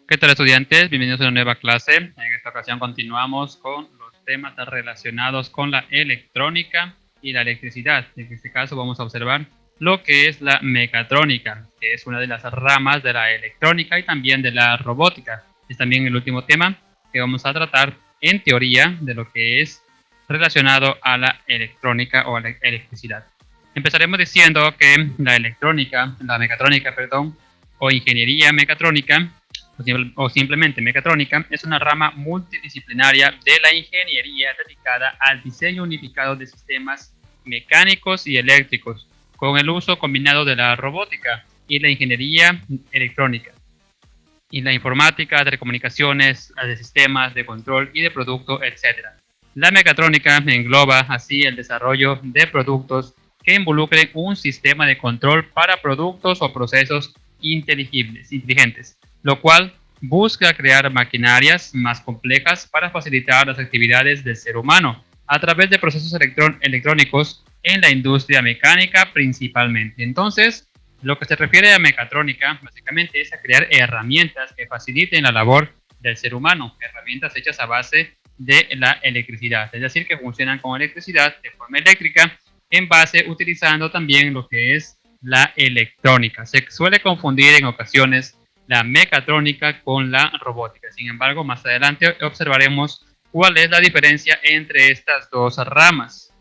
¿Qué tal, estudiantes? Bienvenidos a una nueva clase. En esta ocasión continuamos con los temas relacionados con la electrónica y la electricidad. En este caso vamos a observar lo que es la mecatrónica, que es una de las ramas de la electrónica y también de la robótica. Es también el último tema que vamos a tratar en teoría de lo que es relacionado a la electrónica o a la electricidad. Empezaremos diciendo que la mecatrónica, perdón, o ingeniería mecatrónica o simplemente mecatrónica, es una rama multidisciplinaria de la ingeniería dedicada al diseño unificado de sistemas mecánicos y eléctricos, con el uso combinado de la robótica y la ingeniería electrónica, y la informática, telecomunicaciones, de sistemas, de control y de producto, etc. La mecatrónica engloba así el desarrollo de productos que involucren un sistema de control para productos o procesos inteligentes, lo cual busca crear maquinarias más complejas para facilitar las actividades del ser humano a través de procesos electrónicos en la industria mecánica principalmente. Entonces, lo que se refiere a mecatrónica básicamente es a crear herramientas que faciliten la labor del ser humano, herramientas hechas a base de la electricidad, es decir, que funcionan con electricidad de forma eléctrica en base utilizando también lo que es la electrónica. Se suele confundir en ocasiones la mecatrónica con la robótica. Sin embargo, más adelante observaremos cuál es la diferencia entre estas dos ramas.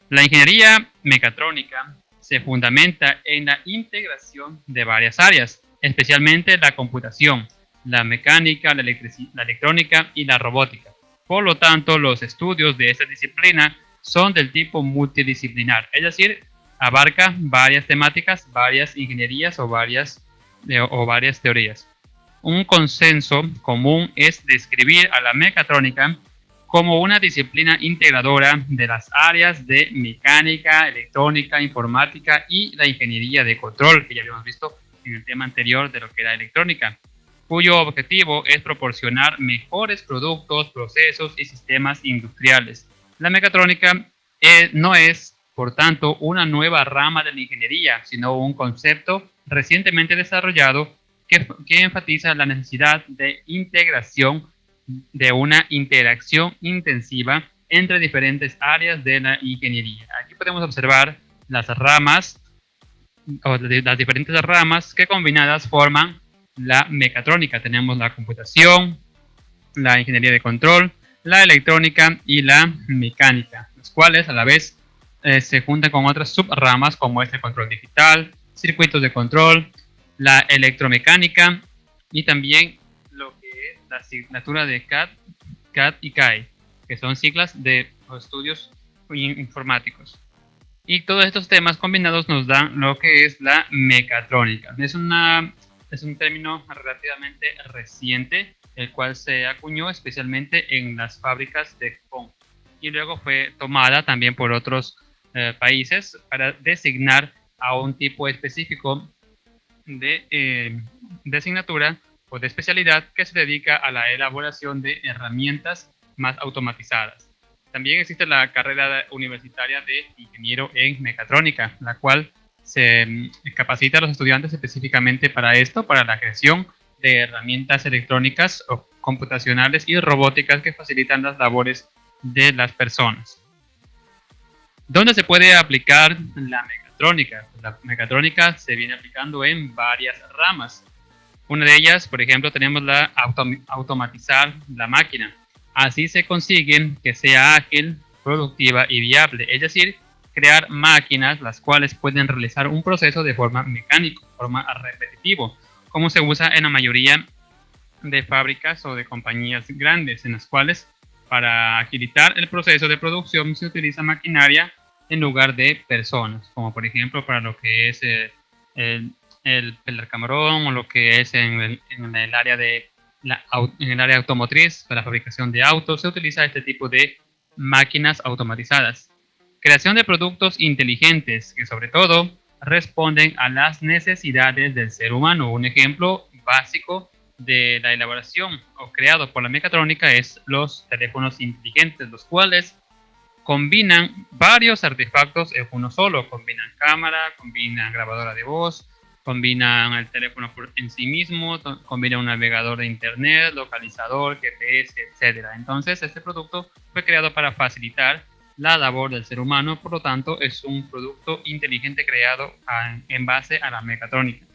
La ingeniería mecatrónica se fundamenta en la integración de varias áreas, especialmente la computación, la mecánica, la electrónica y la robótica. Por lo tanto, los estudios de esta disciplina son del tipo multidisciplinar, es decir, abarca varias temáticas, varias ingenierías o varias teorías. Un consenso común es describir a la mecatrónica como una disciplina integradora de las áreas de mecánica, electrónica, informática y la ingeniería de control, que ya habíamos visto en el tema anterior de lo que era electrónica, cuyo objetivo es proporcionar mejores productos, procesos y sistemas industriales. La mecatrónica no es, por tanto, una nueva rama de la ingeniería, sino un concepto recientemente desarrollado que enfatiza la necesidad de integración, de una interacción intensiva entre diferentes áreas de la ingeniería. Aquí podemos observar las ramas o las diferentes ramas que combinadas forman la mecatrónica. Tenemos la computación, la ingeniería de control, la electrónica y la mecánica, las cuales a la vez se juntan con otras subramas como es el control digital, circuitos de control, la electromecánica y también lo que es la asignatura de CAD y CAE, que son siglas de estudios informáticos. Y todos estos temas combinados nos dan lo que es la mecatrónica. Es un término relativamente reciente, el cual se acuñó especialmente en las fábricas de Japón y luego fue tomada también por otros países para designar a un tipo específico de asignatura o de especialidad que se dedica a la elaboración de herramientas más automatizadas. También existe la carrera universitaria de ingeniero en mecatrónica, la cual se capacita a los estudiantes específicamente para esto, para la creación de herramientas electrónicas o computacionales y robóticas que facilitan las labores de las personas. ¿Dónde se puede aplicar la mecatrónica? La mecatrónica se viene aplicando en varias ramas. Una de ellas, por ejemplo, tenemos la automatizar la máquina. Así se consigue que sea ágil, productiva y viable, es decir, crear máquinas las cuales pueden realizar un proceso de forma mecánica, de forma repetitiva, como se usa en la mayoría de fábricas o de compañías grandes, en las cuales para agilitar el proceso de producción se utiliza maquinaria en lugar de personas, como por ejemplo para lo que es el pelar camarón o lo que es en el área de en el área automotriz, para la fabricación de autos, se utiliza este tipo de máquinas automatizadas. Creación de productos inteligentes que sobre todo responden a las necesidades del ser humano. Un ejemplo básico de la elaboración o creado por la mecatrónica es los teléfonos inteligentes, los cuales combinan varios artefactos en uno solo. Combinan cámara, combinan grabadora de voz, combinan el teléfono en sí mismo, combinan un navegador de internet, localizador, GPS, etc. Entonces, este producto fue creado para facilitar la labor del ser humano, por lo tanto, es un producto inteligente creado en base a la mecatrónica.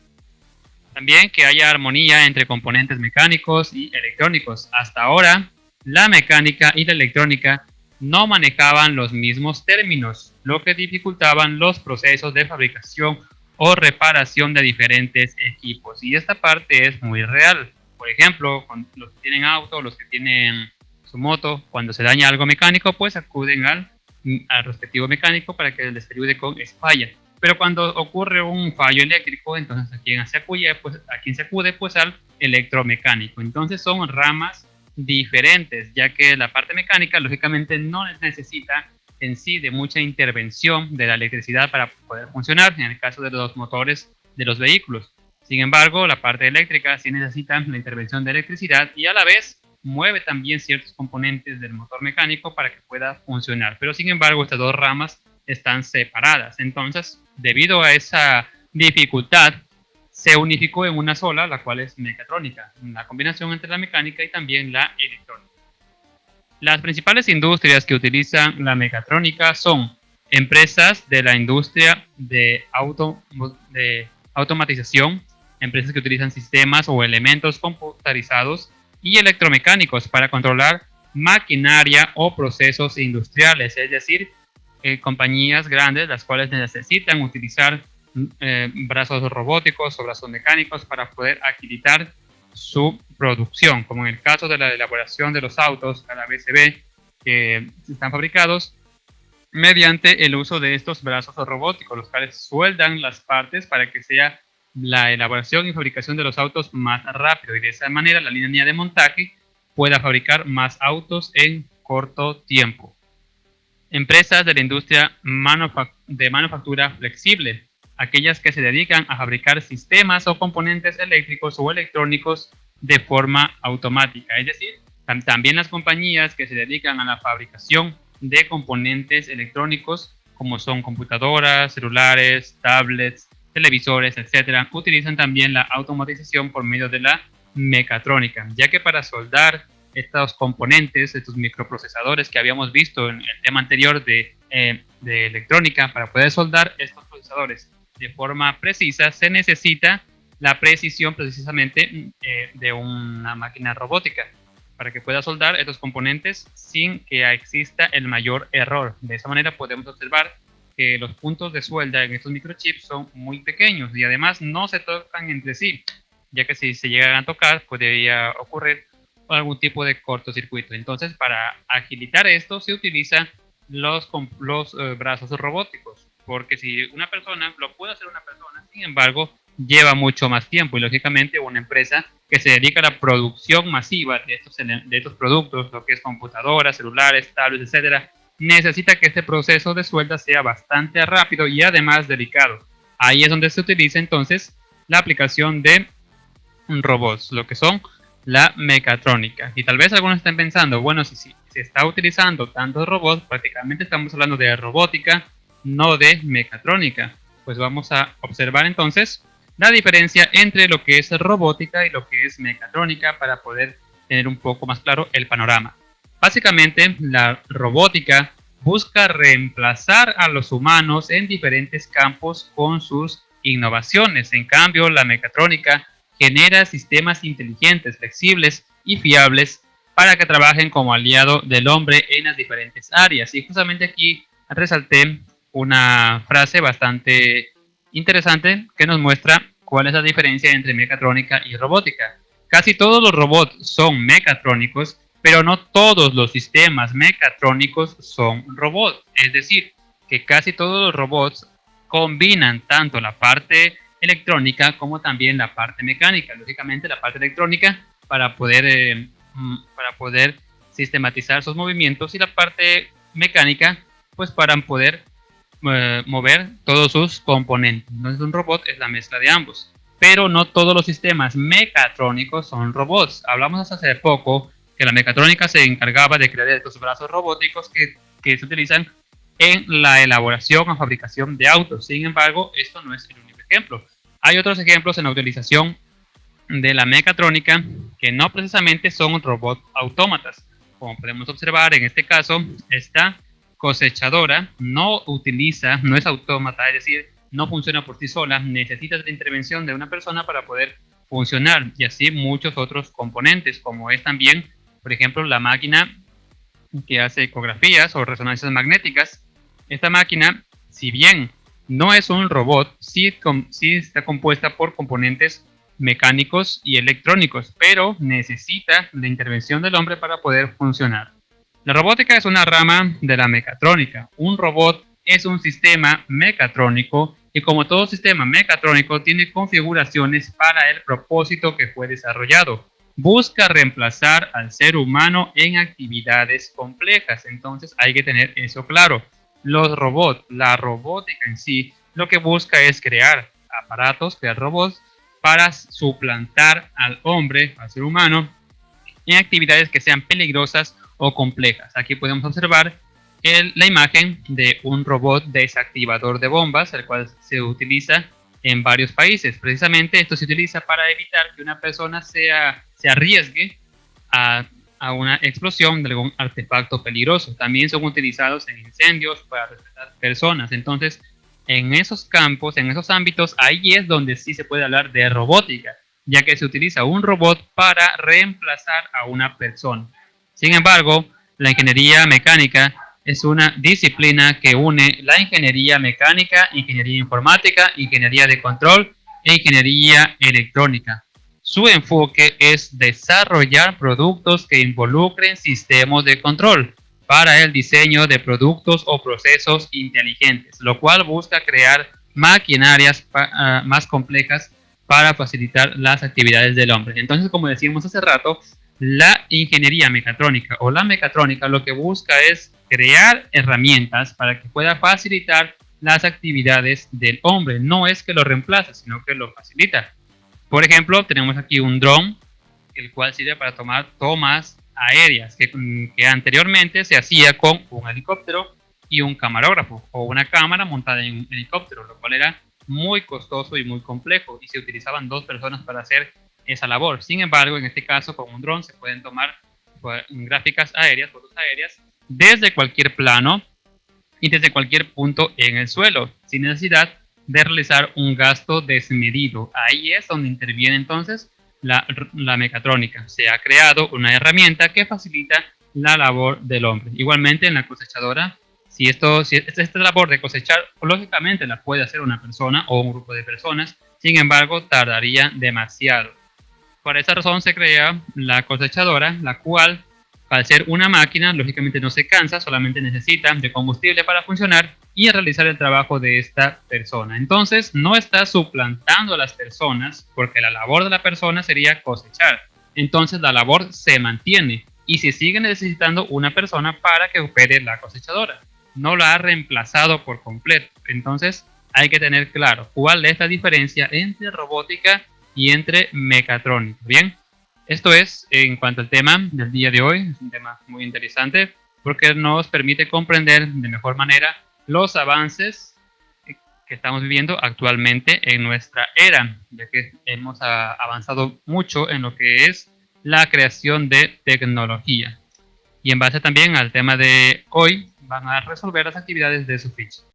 También que haya armonía entre componentes mecánicos y electrónicos. Hasta ahora, la mecánica y la electrónica no manejaban los mismos términos, lo que dificultaban los procesos de fabricación o reparación de diferentes equipos. Y esta parte es muy real. Por ejemplo, los que tienen auto, los que tienen su moto, cuando se daña algo mecánico, pues acuden al respectivo mecánico para que les ayude con esa falla. Pero cuando ocurre un fallo eléctrico, entonces a quien se acude pues al electromecánico. Entonces son ramas diferentes, ya que la parte mecánica lógicamente no necesita en sí de mucha intervención de la electricidad para poder funcionar, en el caso de los motores de los vehículos. Sin embargo, la parte eléctrica sí necesita la intervención de electricidad y a la vez mueve también ciertos componentes del motor mecánico para que pueda funcionar. Pero sin embargo, estas dos ramas están separadas. Entonces, debido a esa dificultad, se unificó en una sola, la cual es mecatrónica, una combinación entre la mecánica y también la electrónica. Las principales industrias que utilizan la mecatrónica son empresas de la industria de automatización, empresas que utilizan sistemas o elementos computarizados y electromecánicos para controlar maquinaria o procesos industriales, es decir, compañías grandes las cuales necesitan utilizar brazos robóticos o brazos mecánicos para poder agilitar su producción, como en el caso de la elaboración de los autos a la BCB que están fabricados mediante el uso de estos brazos robóticos, los cuales sueldan las partes para que sea la elaboración y fabricación de los autos más rápido y de esa manera la línea de montaje pueda fabricar más autos en corto tiempo. Empresas de la industria de manufactura flexible, aquellas que se dedican a fabricar sistemas o componentes eléctricos o electrónicos de forma automática, es decir, también las compañías que se dedican a la fabricación de componentes electrónicos como son computadoras, celulares, tablets, televisores, etcétera, utilizan también la automatización por medio de la mecatrónica, ya que para soldar estos componentes, estos microprocesadores que habíamos visto en el tema anterior de electrónica, para poder soldar estos procesadores de forma precisa, se necesita la precisión precisamente de una máquina robótica para que pueda soldar estos componentes sin que exista el mayor error. De esa manera podemos observar que los puntos de suelda en estos microchips son muy pequeños y además no se tocan entre sí, ya que si se llegan a tocar podría ocurrir algún tipo de cortocircuito. Entonces, para agilitar esto se utilizan los brazos robóticos, porque si una persona, lo puede hacer una persona, sin embargo, lleva mucho más tiempo y lógicamente una empresa que se dedica a la producción masiva de estos productos, lo que es computadoras, celulares, tablets, etcétera, necesita que este proceso de suelda sea bastante rápido y además delicado. Ahí es donde se utiliza entonces la aplicación de robots, lo que son la mecatrónica. Y tal vez algunos estén pensando, bueno, si se está utilizando tantos robots, prácticamente estamos hablando de robótica, no de mecatrónica. Pues vamos a observar entonces la diferencia entre lo que es robótica y lo que es mecatrónica para poder tener un poco más claro el panorama. Básicamente, la robótica busca reemplazar a los humanos en diferentes campos con sus innovaciones. En cambio, la mecatrónica genera sistemas inteligentes, flexibles y fiables para que trabajen como aliado del hombre en las diferentes áreas. Y justamente aquí resalté una frase bastante interesante que nos muestra cuál es la diferencia entre mecatrónica y robótica. Casi todos los robots son mecatrónicos, pero no todos los sistemas mecatrónicos son robots. Es decir, que casi todos los robots combinan tanto la parte electrónica como también la parte mecánica. Lógicamente la parte electrónica para poder sistematizar sus movimientos y la parte mecánica pues para poder mover todos sus componentes. Entonces un robot es la mezcla de ambos. Pero no todos los sistemas mecatrónicos son robots. Hablamos hace poco que la mecatrónica se encargaba de crear estos brazos robóticos que se utilizan en la elaboración o fabricación de autos. Sin embargo, esto no es el único ejemplo. Hay otros ejemplos en la utilización de la mecatrónica que no precisamente son robots autómatas. Como podemos observar en este caso, esta cosechadora no es autómata, es decir, no funciona por sí sola, necesita la intervención de una persona para poder funcionar, y así muchos otros componentes, como es también, por ejemplo, la máquina que hace ecografías o resonancias magnéticas. Esta máquina, si bien no es un robot, sí está compuesta por componentes mecánicos y electrónicos, pero necesita la intervención del hombre para poder funcionar. La robótica es una rama de la mecatrónica. Un robot es un sistema mecatrónico y, como todo sistema mecatrónico, tiene configuraciones para el propósito que fue desarrollado. Busca reemplazar al ser humano en actividades complejas. Entonces hay que tener eso claro. Los robots, la robótica en sí, lo que busca es crear aparatos, crear robots para suplantar al hombre, al ser humano, en actividades que sean peligrosas o complejas. Aquí podemos observar la imagen de un robot desactivador de bombas, el cual se utiliza en varios países. Precisamente esto se utiliza para evitar que una persona se arriesgue a una explosión de algún artefacto peligroso. También son utilizados en incendios para rescatar personas. Entonces, en esos campos, en esos ámbitos, ahí es donde sí se puede hablar de robótica, ya que se utiliza un robot para reemplazar a una persona. Sin embargo, la ingeniería mecánica es una disciplina que une la ingeniería mecánica, ingeniería informática, ingeniería de control e ingeniería electrónica. Su enfoque es desarrollar productos que involucren sistemas de control para el diseño de productos o procesos inteligentes, lo cual busca crear maquinarias más complejas para facilitar las actividades del hombre. Entonces, como decíamos hace rato, la ingeniería mecatrónica o la mecatrónica lo que busca es crear herramientas para que pueda facilitar las actividades del hombre. No es que lo reemplace, sino que lo facilita. Por ejemplo, tenemos aquí un dron, el cual sirve para tomar tomas aéreas, que anteriormente se hacía con un helicóptero y un camarógrafo, o una cámara montada en un helicóptero, lo cual era muy costoso y muy complejo, y se utilizaban dos personas para hacer esa labor. Sin embargo, en este caso, con un dron se pueden tomar gráficas aéreas, fotos aéreas, desde cualquier plano y desde cualquier punto en el suelo, sin necesidad de realizar un gasto desmedido. Ahí es donde interviene entonces la mecatrónica. Se ha creado una herramienta que facilita la labor del hombre. Igualmente en la cosechadora, si esta labor de cosechar, lógicamente la puede hacer una persona o un grupo de personas, sin embargo tardaría demasiado. Por esa razón se crea la cosechadora, la cual, al ser una máquina, lógicamente no se cansa, solamente necesita de combustible para funcionar y realizar el trabajo de esta persona. Entonces, no está suplantando a las personas, porque la labor de la persona sería cosechar. Entonces, la labor se mantiene y se sigue necesitando una persona para que opere la cosechadora. No la ha reemplazado por completo. Entonces, hay que tener claro cuál es la diferencia entre robótica y entre mecatrónica. Bien, esto es en cuanto al tema del día de hoy. Es un tema muy interesante porque nos permite comprender de mejor manera los avances que estamos viviendo actualmente en nuestra era, ya que hemos avanzado mucho en lo que es la creación de tecnología. Y en base también al tema de hoy, van a resolver las actividades de su ficha.